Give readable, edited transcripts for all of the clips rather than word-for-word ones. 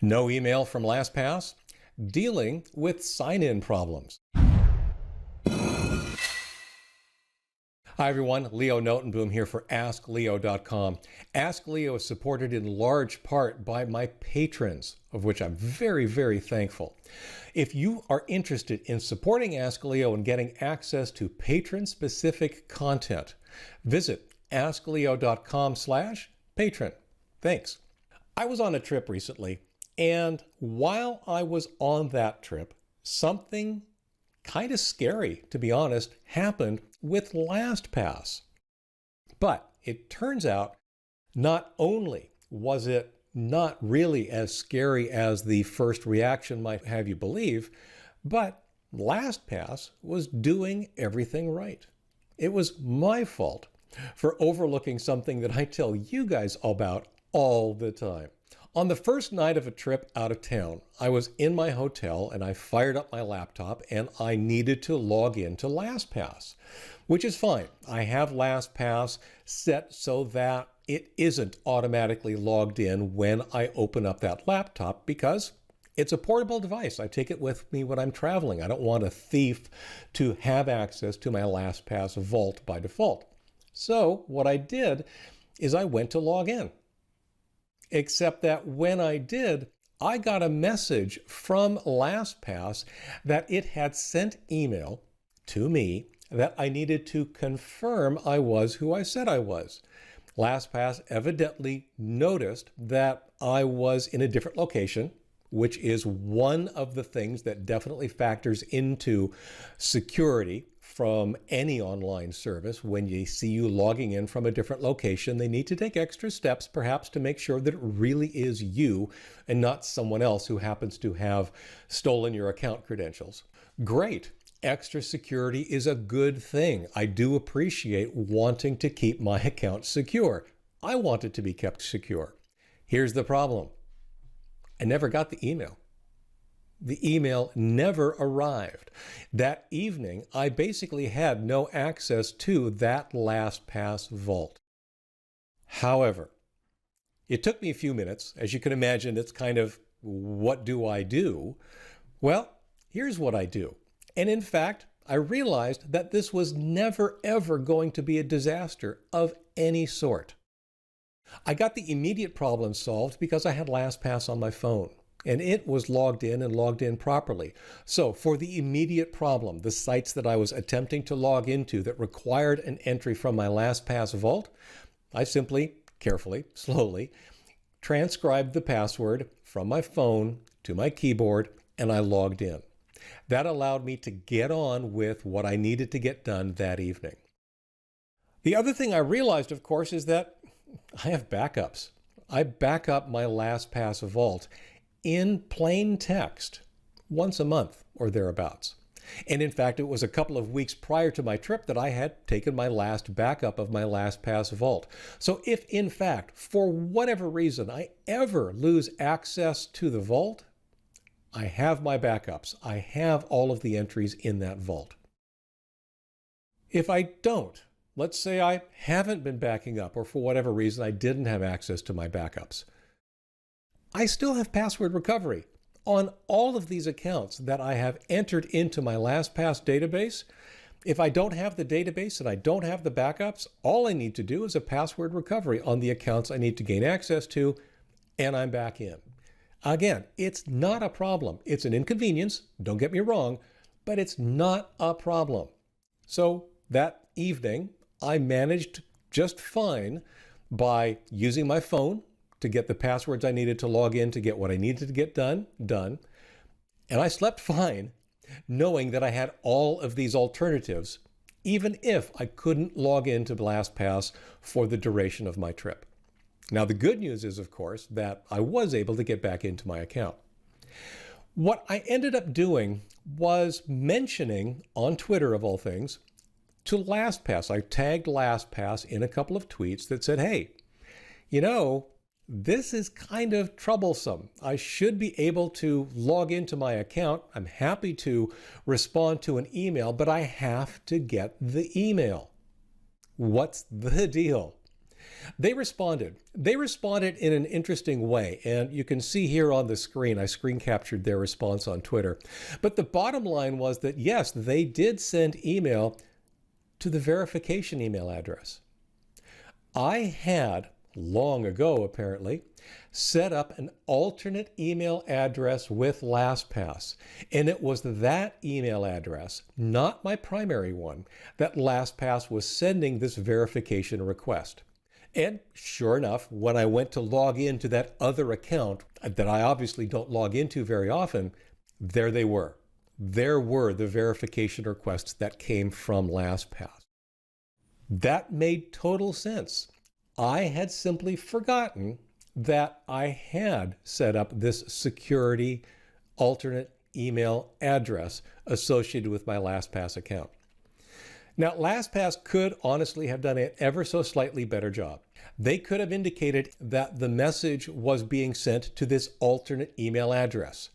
No email from LastPass? Dealing with sign-in problems. Hi everyone, Leo Notenboom here for askleo.com. AskLeo is supported in large part by my patrons, of which I'm very, very thankful. If you are interested in supporting AskLeo and getting access to patron-specific content, visit askleo.com/patron. Thanks. I was on a trip recently, and while I was on that trip, something kind of scary, to be honest, happened with LastPass. But it turns out not only was it not really as scary as the first reaction might have you believe, but LastPass was doing everything right. It was my fault for overlooking something that I tell you guys about all the time. On the first night of a trip out of town, I was in my hotel and I fired up my laptop and I needed to log into LastPass, which is fine. I have LastPass set so that it isn't automatically logged in when I open up that laptop because it's a portable device. I take it with me when I'm traveling. I don't want a thief to have access to my LastPass vault by default. So what I did is I went to log in. Except that when I did, I got a message from LastPass that it had sent email to me that I needed to confirm I was who I said I was. LastPass evidently noticed that I was in a different location, which is one of the things that definitely factors into security from any online service. When you see you logging in from a different location, they need to take extra steps perhaps to make sure that it really is you and not someone else who happens to have stolen your account credentials. Great. Extra security is a good thing. I do appreciate wanting to keep my account secure. I want it to be kept secure. Here's the problem. I never got the email. The email never arrived. That evening, I basically had no access to that LastPass vault. However, it took me a few minutes. As you can imagine, it's kind of, what do I do? Well, here's what I do. And in fact, I realized that this was never, ever going to be a disaster of any sort. I got the immediate problem solved because I had LastPass on my phone. And it was logged in and logged in properly. So for the immediate problem, the sites that I was attempting to log into that required an entry from my LastPass vault, I simply, carefully, slowly, transcribed the password from my phone to my keyboard and I logged in. That allowed me to get on with what I needed to get done that evening. The other thing I realized, of course, is that I have backups. I back up my LastPass vault in plain text once a month or thereabouts. And in fact, it was a couple of weeks prior to my trip that I had taken my last backup of my LastPass vault. So if in fact, for whatever reason, I ever lose access to the vault, I have my backups. I have all of the entries in that vault. If I don't, let's say I haven't been backing up or for whatever reason I didn't have access to my backups, I still have password recovery on all of these accounts that I have entered into my LastPass database. If I don't have the database and I don't have the backups, all I need to do is a password recovery on the accounts I need to gain access to, and I'm back in. Again, it's not a problem. It's an inconvenience, don't get me wrong, but it's not a problem. So that evening, I managed just fine by using my phone to get the passwords I needed to log in to get what I needed to get done. And I slept fine knowing that I had all of these alternatives, even if I couldn't log into LastPass for the duration of my trip. Now, the good news is, of course, that I was able to get back into my account. What I ended up doing was mentioning on Twitter, of all things, to LastPass. I tagged LastPass in a couple of tweets that said, hey, you know, this is kind of troublesome. I should be able to log into my account. I'm happy to respond to an email, but I have to get the email. What's the deal? They responded. They responded in an interesting way, and you can see here on the screen, I screen captured their response on Twitter. But the bottom line was that yes, they did send email to the verification email address. I had, long ago apparently, set up an alternate email address with LastPass. And it was that email address, not my primary one, that LastPass was sending this verification request. And sure enough, when I went to log into that other account that I obviously don't log into very often, there they were. There were the verification requests that came from LastPass. That made total sense. I had simply forgotten that I had set up this security alternate email address associated with my LastPass account. Now, LastPass could honestly have done an ever so slightly better job. They could have indicated that the message was being sent to this alternate email address.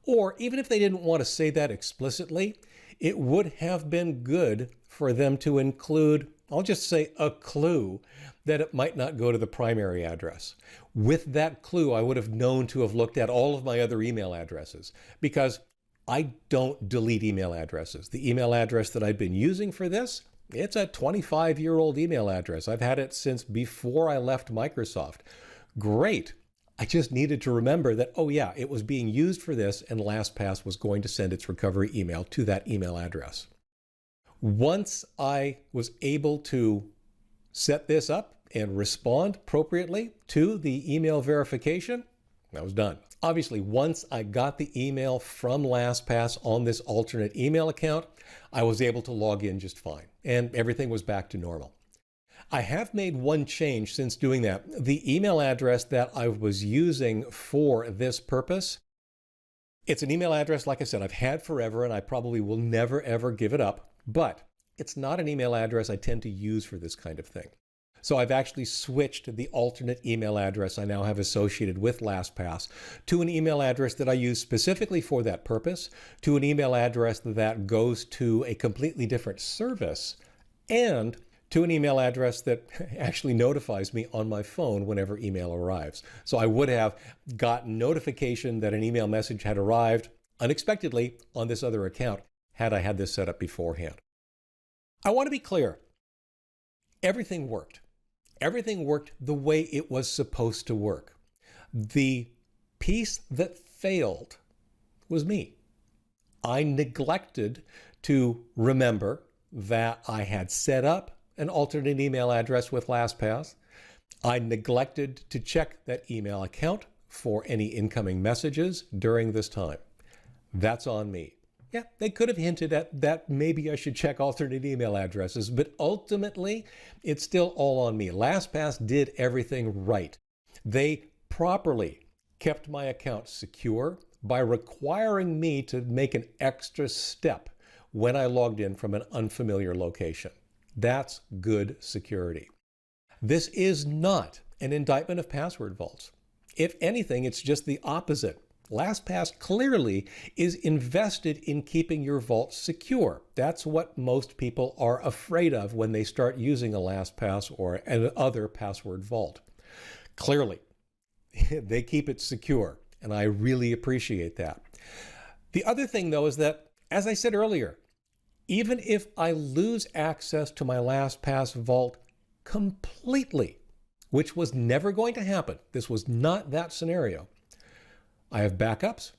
Or even if they didn't want to say that explicitly, it would have been good for them to include, I'll just say, a clue that it might not go to the primary address. With that clue, I would have known to have looked at all of my other email addresses, because I don't delete email addresses. The email address that I've been using for this, it's a 25-year-old email address. I've had it since before I left Microsoft. Great. I just needed to remember that, oh yeah, it was being used for this, and LastPass was going to send its recovery email to that email address. Once I was able to set this up and respond appropriately to the email verification, I was done. Obviously, once I got the email from LastPass on this alternate email account, I was able to log in just fine, and everything was back to normal. I have made one change since doing that. The email address that I was using for this purpose, it's an email address, like I said, I've had forever, and I probably will never, ever give it up, but it's not an email address I tend to use for this kind of thing. So I've actually switched the alternate email address I now have associated with LastPass to an email address that I use specifically for that purpose, to an email address that goes to a completely different service, and to an email address that actually notifies me on my phone whenever email arrives. So I would have gotten notification that an email message had arrived unexpectedly on this other account had I had this set up beforehand. I want to be clear. Everything worked. Everything worked the way it was supposed to work. The piece that failed was me. I neglected to remember that I had set up an alternate email address with LastPass. I neglected to check that email account for any incoming messages during this time. That's on me. Yeah, they could have hinted at that maybe I should check alternate email addresses, but ultimately, it's still all on me. LastPass did everything right. They properly kept my account secure by requiring me to make an extra step when I logged in from an unfamiliar location. That's good security. This is not an indictment of password vaults. If anything, it's just the opposite. LastPass clearly is invested in keeping your vault secure. That's what most people are afraid of when they start using a LastPass or another password vault. Clearly, they keep it secure, and I really appreciate that. The other thing, though, is that, as I said earlier, even if I lose access to my LastPass vault completely, which was never going to happen, this was not that scenario, I have backups,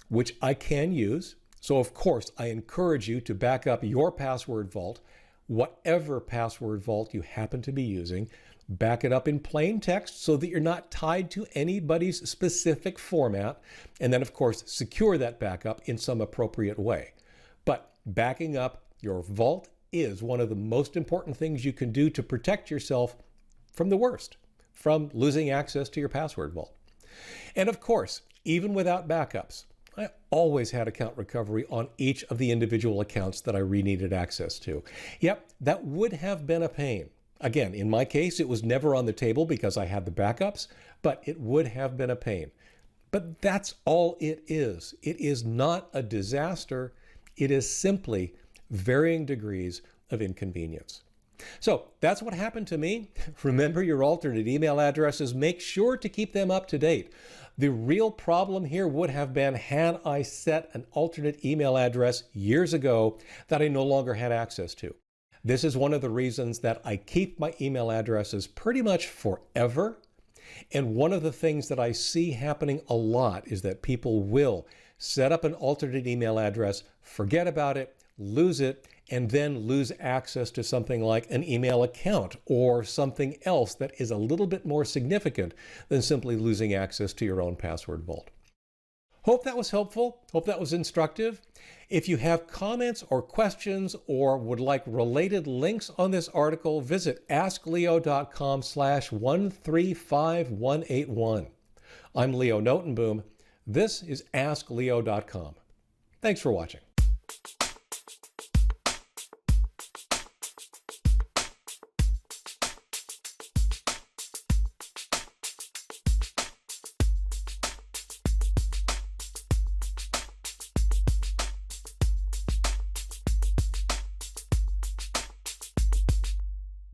which I can use. So of course, I encourage you to back up your password vault, whatever password vault you happen to be using. Back it up in plain text so that you're not tied to anybody's specific format. And then of course, secure that backup in some appropriate way. But backing up your vault is one of the most important things you can do to protect yourself from the worst, from losing access to your password vault. And of course, even without backups, I always had account recovery on each of the individual accounts that I needed access to. Yep, that would have been a pain. Again, in my case, it was never on the table because I had the backups, but it would have been a pain. But that's all it is. It is not a disaster. It is simply varying degrees of inconvenience. So that's what happened to me. Remember your alternate email addresses. Make sure to keep them up to date. The real problem here would have been had I set an alternate email address years ago that I no longer had access to. This is one of the reasons that I keep my email addresses pretty much forever. And one of the things that I see happening a lot is that people will set up an alternate email address, forget about it, lose it, and then lose access to something like an email account or something else that is a little bit more significant than simply losing access to your own password vault. Hope that was helpful. Hope that was instructive. If you have comments or questions or would like related links on this article, visit askleo.com/135181. I'm Leo Notenboom. This is askleo.com. Thanks for watching.